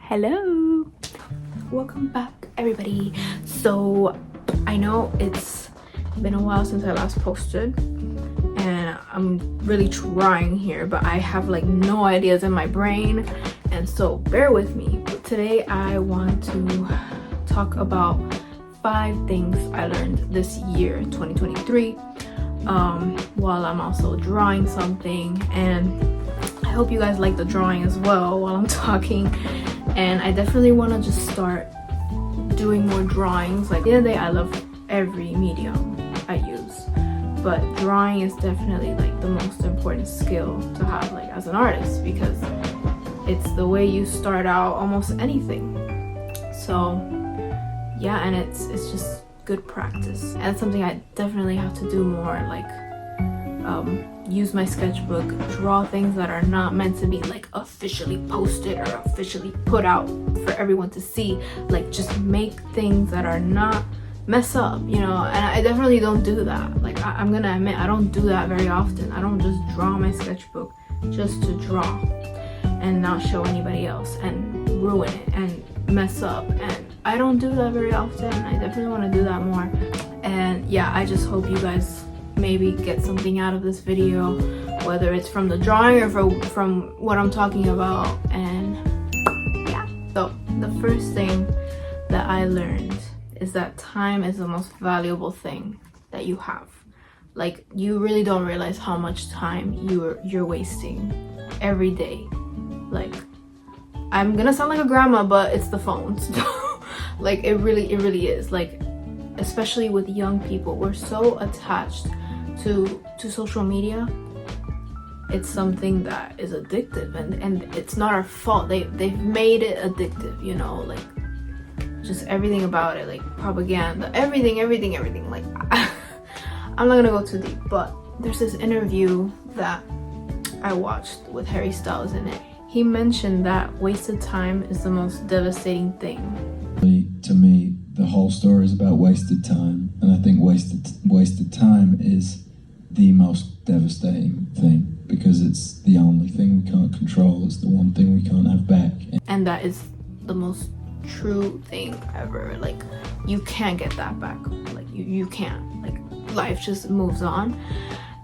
Hello, welcome back everybody. So I know it's been a while since I last posted and I'm really trying here, but I have like no ideas in my brain, and so bear with me. But today I want to talk about 5 things I learned this year 2023 while I'm also drawing something, and I hope you guys like the drawing as well while I'm talking. And I definitely want to just start doing more drawings. Like, at the end of the day, I love every medium I use, but drawing is definitely like the most important skill to have, like, as an artist, because it's the way you start out almost anything. So yeah, and it's just good practice, and it's something I definitely have to do more, like use my sketchbook, draw things that are not meant to be like officially posted or officially put out for everyone to see. Like, just make things that are not mess up, you know. And I definitely don't do that. Like, I'm gonna admit, I don't do that very often. I don't just draw my sketchbook just to draw and not show anybody else and ruin it and mess up, and I don't do that very often. I definitely want to do that more. And yeah, I just hope you guys maybe get something out of this video, whether it's from the drawing or from what I'm talking about. And yeah, so the first thing that I learned is that time is the most valuable thing that you have. Like, you really don't realize how much time you're wasting every day. Like, I'm gonna sound like a grandma, but it's the phones. Like, it really is. Like, especially with young people, we're so attached to social media. It's something that is addictive, and it's not our fault. They've made it addictive, you know, like just everything about it, like propaganda, everything. Like, I'm not gonna go too deep, but there's this interview that I watched with Harry Styles in it. He mentioned that wasted time is the most devastating thing. To me, the whole story is about wasted time, and I think wasted time is the most devastating thing, because it's the only thing we can't control. It's the one thing we can't have back. And that is the most true thing ever. Like, you can't get that back. Like, you can't. Like, life just moves on.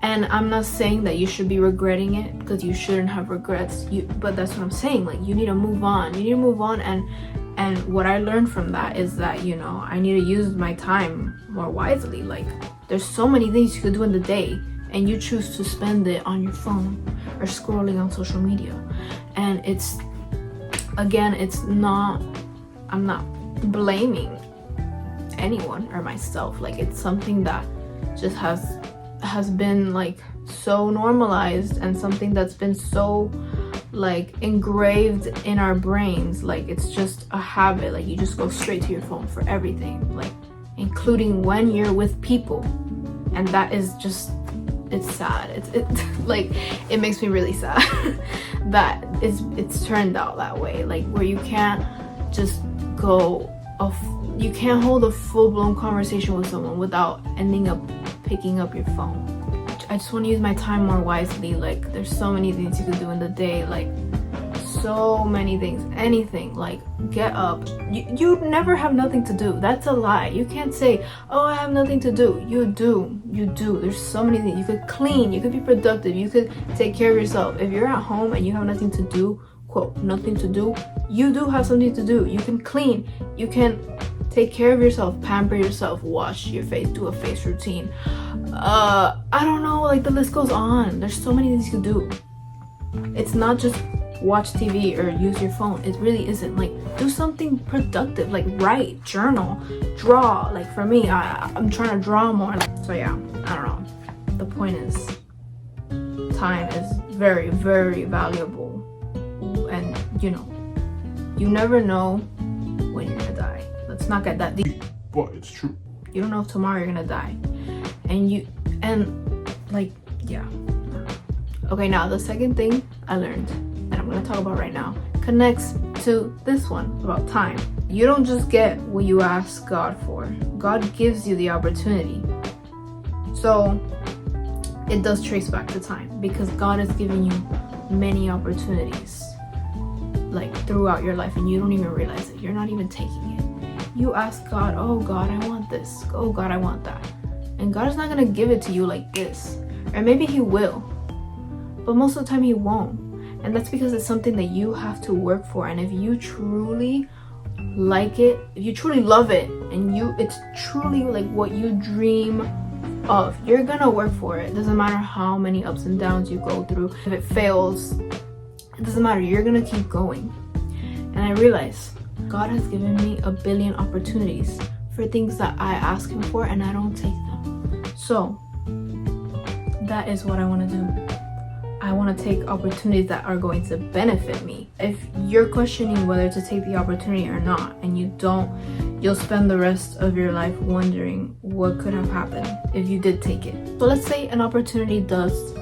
And I'm not saying that you should be regretting it, because you shouldn't have regrets. But that's what I'm saying. Like, you need to move on. You need to move on. And what I learned from that is that, you know, I need to use my time more wisely. Like, there's so many things you could do in the day, and you choose to spend it on your phone or scrolling on social media. And it's, again, I'm not blaming anyone or myself. Like, it's something that just has been like so normalized, and something that's been so like engraved in our brains. Like, it's just a habit. Like, you just go straight to your phone for everything, like including when you're with people. And that is just, it's sad. It like, it makes me really sad that it's turned out that way. Like, where you can't just you can't hold a full-blown conversation with someone without ending up picking up your phone. I just want to use my time more wisely. Like, there's so many things you could do in the day, like so many things. Anything, like, get up. You never have nothing to do. That's a lie. You can't say, oh, I have nothing to do. You do. There's so many things. You could clean, you could be productive, you could take care of yourself. If you're at home and you have nothing to do, quote, nothing to do, you do have something to do. You can clean, you can take care of yourself, pamper yourself, wash your face, do a face routine. I don't know, like, the list goes on. There's so many things you can do. It's not just watch TV or use your phone. It really isn't. Like, do something productive, like write, journal, draw. Like, for me, I'm trying to draw more. So yeah, I don't know. The point is, time is very, very valuable. And, you know, you never know when you're gonna die. Let's not get that deep. But it's true. You don't know if tomorrow you're gonna die. And like, yeah. Okay, now the second thing I learned, and I'm gonna talk about right now, connects to this one about time. You don't just get what you ask God for. God gives you the opportunity. So it does trace back to time, because God is giving you many opportunities. like throughout your life and you don't even realize it. You're not even taking it. You ask God, oh God, I want this. Oh God, I want that. And God is not gonna give it to you like this. Or maybe he will, but most of the time he won't. And that's because it's something that you have to work for. And if you truly like it, if you truly love it, and it's truly like what you dream of, you're gonna work for it. It doesn't matter how many ups and downs you go through. If it fails, it doesn't matter, you're gonna keep going. And I realize God has given me a billion opportunities for things that I ask him for and I don't take them. So that is what I want to do. I want to take opportunities that are going to benefit me. If you're questioning whether to take the opportunity or not, and you don't, you'll spend the rest of your life wondering what could have happened if you did take it. So let's say an opportunity does,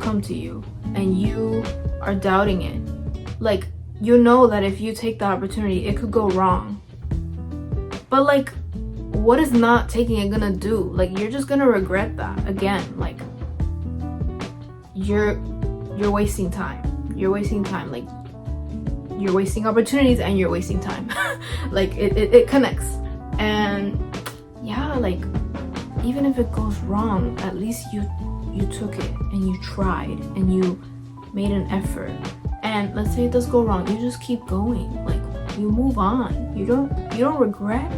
come to you and you are doubting it. Like, you know that if you take the opportunity, it could go wrong. But like, what is not taking it gonna do? Like, you're just gonna regret that again. Like, you're wasting time. You're wasting time. Like, you're wasting opportunities and you're wasting time. Like, it connects. And yeah, like, even if it goes wrong, at least you took it and you tried and you made an effort. And let's say it does go wrong, you just keep going. Like, you move on. You don't regret.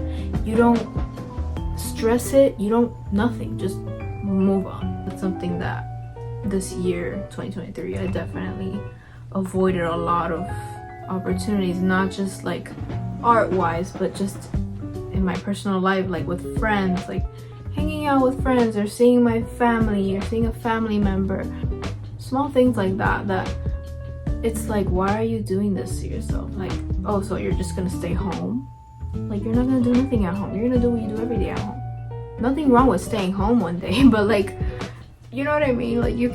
You don't stress it. Nothing. Just move on. It's something that this year, 2023, I definitely avoided a lot of opportunities, not just like art-wise, but just in my personal life, like with friends, like hanging out with friends or seeing my family or seeing a family member. Small things like that it's like, why are you doing this to yourself? Like, oh, so you're just gonna stay home? Like, you're not gonna do nothing at home. You're gonna do what you do every day at home. Nothing wrong with staying home one day, but like, you know what I mean? Like, you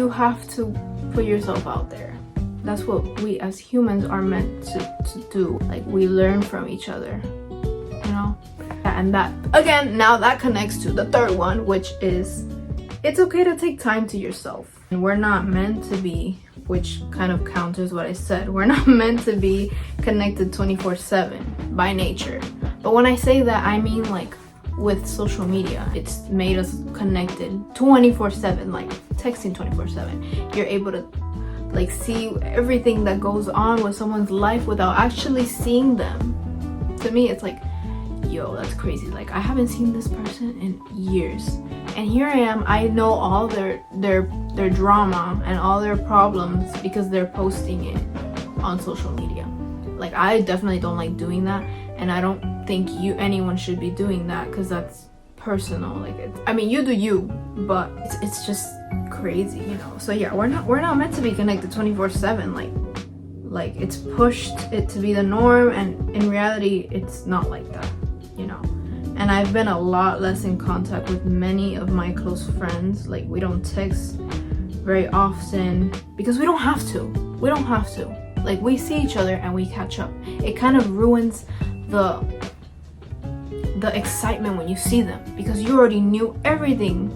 have to put yourself out there. That's what we as humans are meant to do. Like, we learn from each other, And that, again, now that connects to the third one, which is, it's okay to take time to yourself. And we're not meant to be, which kind of counters what I said, we're not meant to be connected 24/7 by nature. But when I say that, I mean like with social media, it's made us connected 24/7, like texting 24/7. You're able to like see everything that goes on with someone's life without actually seeing them. To me, it's like, yo, that's crazy. Like, I haven't seen this person in years, and here I am. I know all their drama and all their problems because they're posting it on social media. Like, I definitely don't like doing that, and I don't think anyone should be doing that because that's personal. Like, you do you, but it's just crazy, So yeah, we're not meant to be connected 24/7. Like it's pushed it to be the norm, and in reality, it's not like that. And I've been a lot less in contact with many of my close friends. Like, we don't text very often because we don't have to. Like, we see each other and we catch up. It kind of ruins the excitement when you see them, because you already knew everything,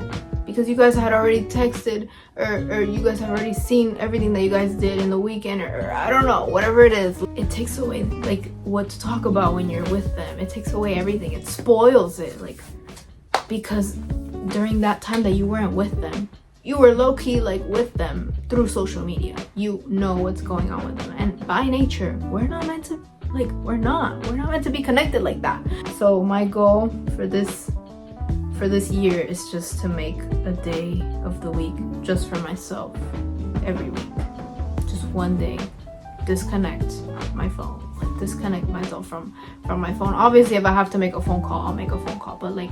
because you guys had already texted or you guys have already seen everything that you guys did in the weekend, or I don't know, whatever it is. It takes away like what to talk about when you're with them. It takes away everything. It spoils it, like, because during that time that you weren't with them, you were low-key like with them through social media. You know what's going on with them, and by nature, we're not meant to meant to be connected like that. So my goal for this year is just to make a day of the week just for myself every week. Just one day, disconnect my phone, like disconnect myself from my phone. Obviously, if I have to make a phone call, I'll make a phone call, but like,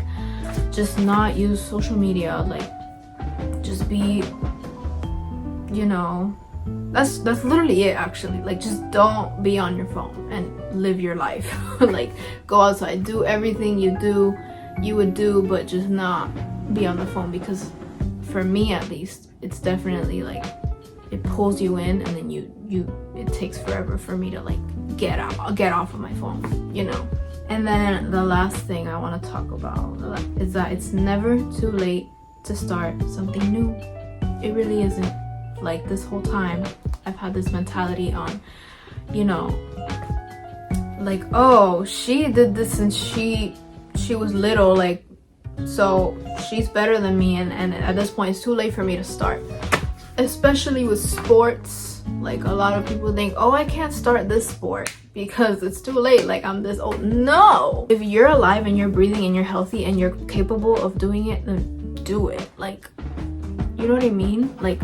just not use social media. Like, just be, that's literally it, actually. Like, just don't be on your phone and live your life. Like, go outside, do everything you would do, but just not be on the phone, because for me at least, it's definitely like, it pulls you in, and then it takes forever for me to like get off of my phone, And then the last thing I want to talk about is that it's never too late to start something new. It really isn't. like this whole time I've had this mentality on, you know, like, oh, she did this since she was little, like, so she's better than me, and at this point it's too late for me to start. Especially with sports, like a lot of people think, oh, I can't start this sport because it's too late, like I'm this old. No, if you're alive and you're breathing and you're healthy and you're capable of doing it, then do it. Like, you know what I mean? Like,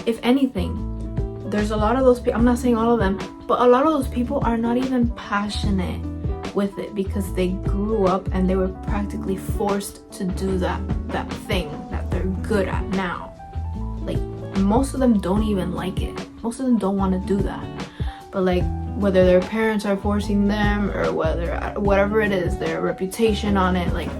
if anything, there's a lot of those people, I'm not saying all of them, but a lot of those people are not even passionate with it because they grew up and they were practically forced to do that thing that they're good at now. Like, most of them don't even like it. Most of them don't want to do that. But like, whether their parents are forcing them or whatever it is, their reputation on it, like,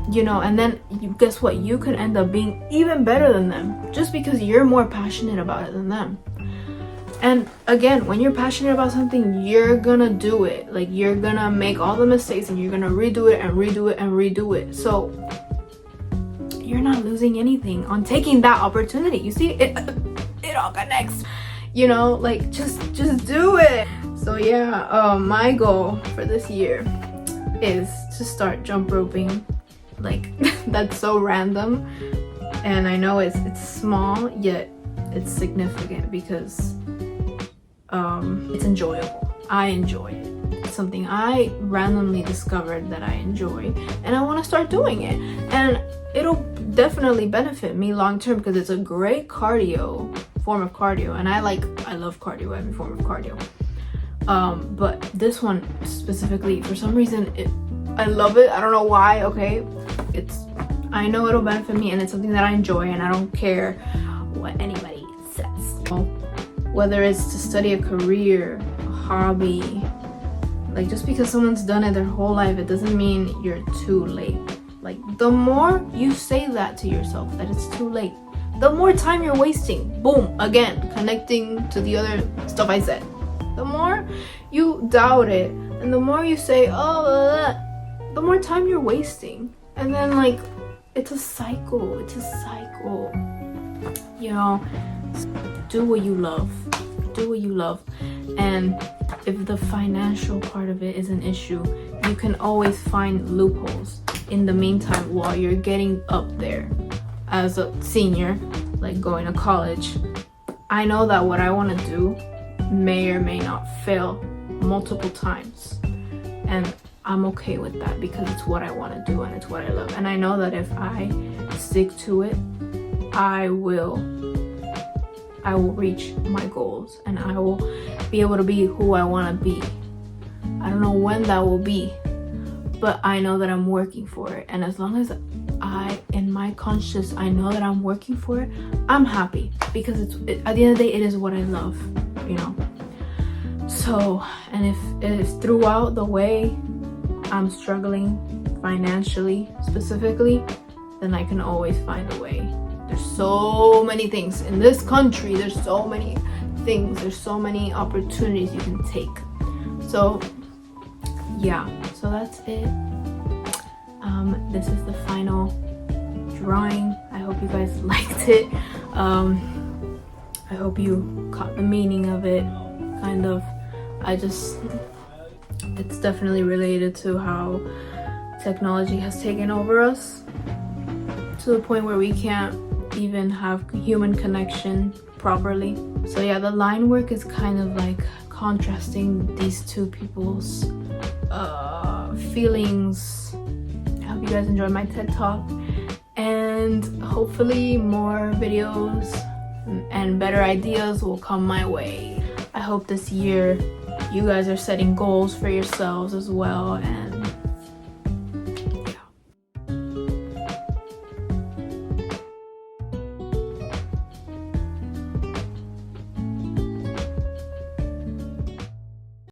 you know, and then guess what? You could end up being even better than them just because you're more passionate about it than them. And again, when you're passionate about something, you're gonna do it. Like, you're gonna make all the mistakes and you're gonna redo it and redo it and redo it. So you're not losing anything on taking that opportunity. You see, it all connects, you know, like, just do it. So yeah, my goal for this year is to start jump roping. Like, that's so random, and I know it's small, yet it's significant because it's enjoyable. I enjoy it. It's something I randomly discovered that I enjoy, and I want to start doing it, and it'll definitely benefit me long term because it's a great form of cardio, and I love cardio, every form of cardio. But this one specifically, for some reason, I love it. I don't know why. Okay, I know it'll benefit me, and it's something that I enjoy, and I don't care what anybody says. Whether it's to study a career, a hobby, like, just because someone's done it their whole life, it doesn't mean you're too late. Like, the more you say that to yourself, that it's too late, the more time you're wasting. Boom, again, connecting to the other stuff I said. The more you doubt it, and the more you say, oh, the more time you're wasting. And then, like, it's a cycle. You know, do what you love. And if the financial part of it is an issue, you can always find loopholes in the meantime while you're getting up there as a senior, like going to college. I know that what I want to do may or may not fail multiple times, and I'm okay with that because it's what I want to do and it's what I love. And I know that if I stick to it, I will reach my goals, and I will be able to be who I want to be. I don't know when that will be, but I know that I'm working for it. And as long as in my conscious, I know that I'm working for it, I'm happy because at the end of the day, it is what I love, you know. So, and if throughout the way I'm struggling financially specifically, then I can always find a way. There's so many things in this country, there's so many things, there's so many opportunities you can take. So yeah, so that's it. This is the final drawing. I hope you guys liked it. I hope you caught the meaning of it, kind of. It's definitely related to how technology has taken over us to the point where we can't even have human connection properly. So yeah, the line work is kind of like contrasting these two people's feelings. I hope you guys enjoyed my TED Talk, and hopefully more videos and better ideas will come my way. I hope this year you guys are setting goals for yourselves as well, and